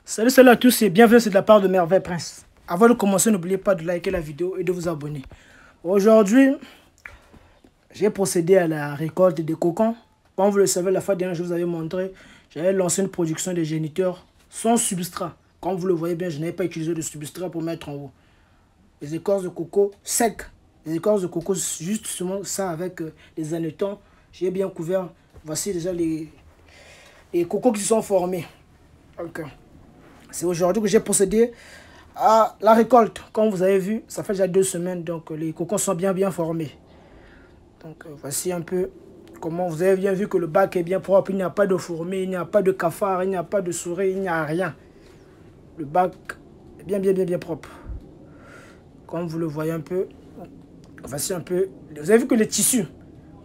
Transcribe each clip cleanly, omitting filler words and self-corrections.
Salut à tous et bienvenue, c'est de la part de Merveille Prince. Avant de commencer, n'oubliez pas de liker la vidéo et de vous abonner. Aujourd'hui, j'ai procédé à la récolte des cocons. Comme vous le savez, la fois dernière, je vous avais montré, j'avais lancé une production de géniteurs sans substrat. Comme vous le voyez bien, je n'avais pas utilisé de substrat pour mettre en haut. Les écorces de coco secs, les écorces de coco, justement ça avec les hannetons, j'ai bien couvert. Voici déjà les cocos qui sont formés. Ok. C'est aujourd'hui que j'ai procédé à la récolte. Comme vous avez vu, ça fait déjà 2 semaines, donc les cocons sont bien formés. Donc voici un peu comment vous avez bien vu que le bac est bien propre. Il n'y a pas de fourmis, il n'y a pas de cafards, il n'y a pas de souris, il n'y a rien. Le bac est bien propre. Comme vous le voyez un peu, voici un peu. Vous avez vu que les tissus,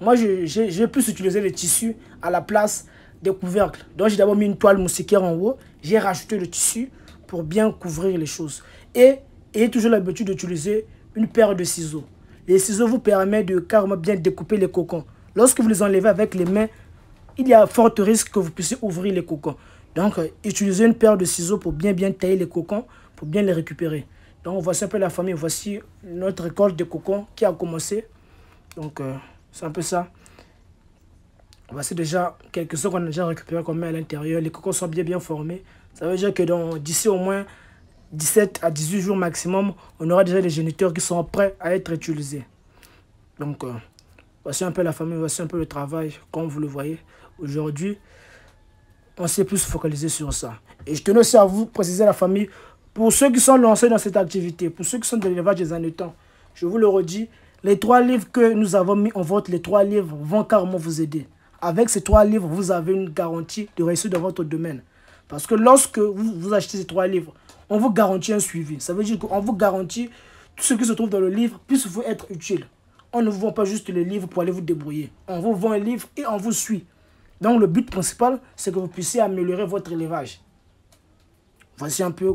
moi j'ai plus utilisé les tissus à la place des couvercles. Donc j'ai d'abord mis une toile moustiquaire en haut. J'ai rajouté le tissu pour bien couvrir les choses. Et ayez toujours l'habitude d'utiliser une paire de ciseaux. Les ciseaux vous permettent de carrément bien découper les cocons. Lorsque vous les enlevez avec les mains, il y a fort risque que vous puissiez ouvrir les cocons. Donc utilisez une paire de ciseaux pour bien tailler les cocons, pour bien les récupérer. Donc voici un peu la famille, voici notre récolte de cocons qui a commencé. Donc c'est un peu ça. Voici déjà quelques-uns qu'on a déjà récupérés comme à l'intérieur. Les cocons sont bien formés. Ça veut dire que d'ici au moins 17 à 18 jours maximum, on aura déjà des géniteurs qui sont prêts à être utilisés. Donc voici un peu la famille, voici un peu le travail, comme vous le voyez. Aujourd'hui, on s'est plus focalisé sur ça. Et je tenais aussi à vous préciser la famille, pour ceux qui sont lancés dans cette activité, pour ceux qui sont de l'élevage des hannetons, je vous le redis, les 3 livres que nous avons mis en vente, les 3 livres vont carrément vous aider. Avec ces 3 livres, vous avez une garantie de réussite dans votre domaine. Parce que lorsque vous achetez ces 3 livres, on vous garantit un suivi. Ça veut dire qu'on vous garantit tout ce qui se trouve dans le livre puisse vous être utile. On ne vous vend pas juste les livres pour aller vous débrouiller. On vous vend un livre et on vous suit. Donc le but principal, c'est que vous puissiez améliorer votre élevage. Voici un peu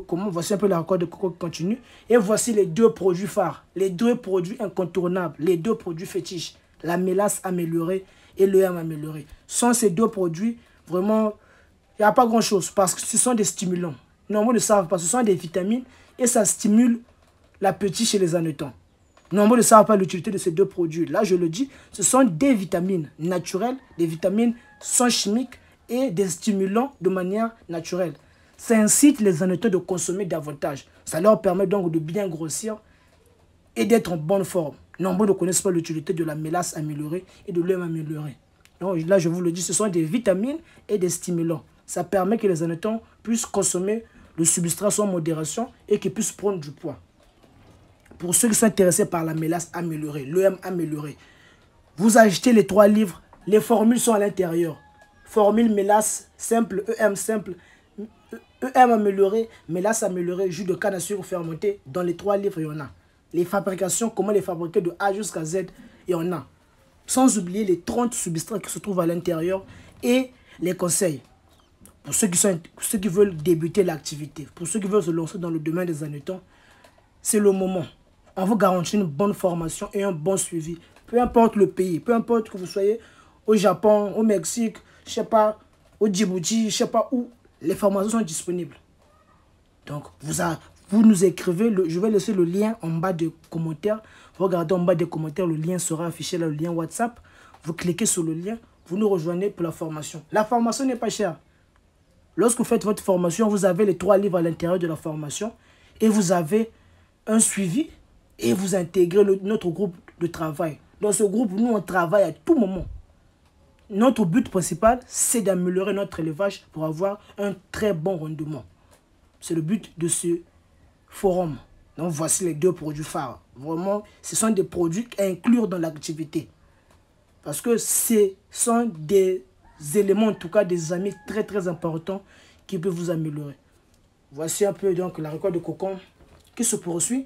la récolte de coco qui continue. Et voici les 2 produits phares, les 2 produits incontournables, les 2 produits fétiches. La mélasse améliorée et l'EM amélioré. Sans ces 2 produits, vraiment, il n'y a pas grand-chose parce que ce sont des stimulants. Nombre ne savent pas, ce sont des vitamines et ça stimule l'appétit chez les hannetons. Nombre ne savent pas l'utilité de ces 2 produits. Là, je le dis, ce sont des vitamines naturelles, des vitamines sans chimiques et des stimulants de manière naturelle. Ça incite les hannetons de consommer davantage. Ça leur permet donc de bien grossir et d'être en bonne forme. Nombreux ne connaissent pas l'utilité de la mélasse améliorée et de l'œuf amélioré. Donc là, je vous le dis, ce sont des vitamines et des stimulants. Ça permet que les hannetons puissent consommer le substrat sans modération et qu'ils puissent prendre du poids. Pour ceux qui sont intéressés par la mélasse améliorée, l'EM amélioré, vous achetez les 3 livres, les formules sont à l'intérieur. Formule mélasse simple, EM simple, EM amélioré, mélasse améliorée, jus de canne à sucre fermenté. Dans les 3 livres, il y en a. Les fabrications, comment les fabriquer de A jusqu'à Z, il y en a. Sans oublier les 30 substrats qui se trouvent à l'intérieur et les conseils. Pour ceux qui veulent débuter l'activité, pour ceux qui veulent se lancer dans le domaine des hannetons, c'est le moment. On vous garantit une bonne formation et un bon suivi. Peu importe le pays, peu importe que vous soyez au Japon, au Mexique, je sais pas, au Djibouti, je sais pas où, les formations sont disponibles. Donc, vous nous écrivez, je vais laisser le lien en bas des commentaires. Regardez en bas des commentaires, le lien sera affiché là, le lien WhatsApp. Vous cliquez sur le lien, vous nous rejoignez pour la formation. La formation n'est pas chère. Lorsque vous faites votre formation, vous avez les 3 livres à l'intérieur de la formation et vous avez un suivi et vous intégrez notre groupe de travail. Dans ce groupe, nous, on travaille à tout moment. Notre but principal, c'est d'améliorer notre élevage pour avoir un très bon rendement. C'est le but de ce forum. Donc voici les 2 produits phares. Vraiment, ce sont des produits à inclure dans l'activité. Parce que ce sont des éléments, en tout cas des amis très importants qui peuvent vous améliorer. Voici un peu donc la récolte de cocon qui se poursuit.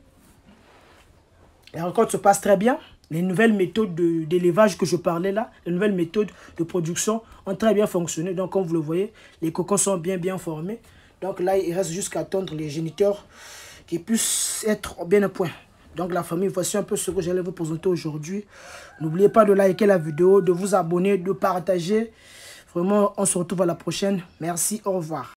La récolte se passe très bien. Les nouvelles méthodes d'élevage que je parlais là, les nouvelles méthodes de production ont très bien fonctionné. Donc comme vous le voyez, les cocons sont bien formés. Donc là, il reste jusqu'à attendre les géniteurs qui puissent être bien à point. Donc la famille, voici un peu ce que j'allais vous présenter aujourd'hui. N'oubliez pas de liker la vidéo, de vous abonner, de partager. Vraiment, on se retrouve à la prochaine. Merci, au revoir.